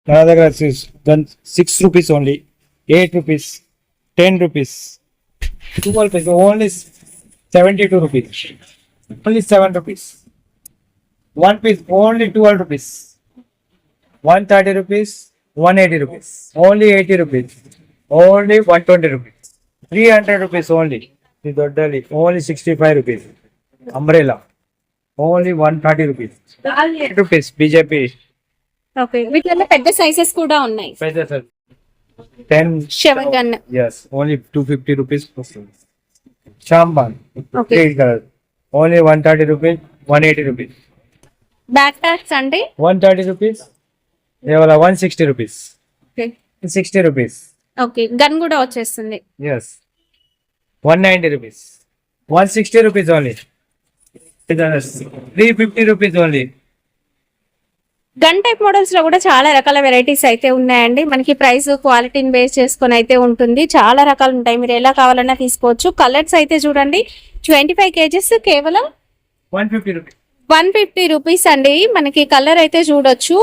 మన దగ్గర 6 rupees only, 8 rupees, 10 rupees, 12 rupees, only 72 rupees, only 7 rupees. One piece only 12 rupees, 130 rupees, 180 rupees, only 80 rupees, only 120 rupees, 300 rupees only. The Doddali only 65 rupees. Umbrella only 130 rupees. 8 rupees BJP. Okay, వీటిలో పెద్ద sizes కూడా ఉన్నాయి. 10 శవగన్. Yes, only 250 rupees. Chamban. Okay. Green color. Only 130 rupees, 180 rupees. Back packs అండి. 130 rupees. Devala 160 rupees. Okay 60 rupees. Okay, gun కూడా వచ్చేస్తుంది. Yes. 190 rupees. 160 rupees only. 350 rupees only. Gun type models లో కూడా చాలా రకాల వెరైటీస్ అయితే ఉన్నాయండి. మనకి ప్రైస్ క్వాలిటీని బేస్ చేసుకొని అయితే ఉంటుంది. చాలా రకాలు ఉంటాయి, మీరు ఎలా కావాలన్నా తీసుకోవచ్చు. కలర్స్ అయితే చూడండి, 25 kgs కేవలం 150 rupees. 150 రూపీస్ అండి. మనకి కలర్ అయితే చూడొచ్చు.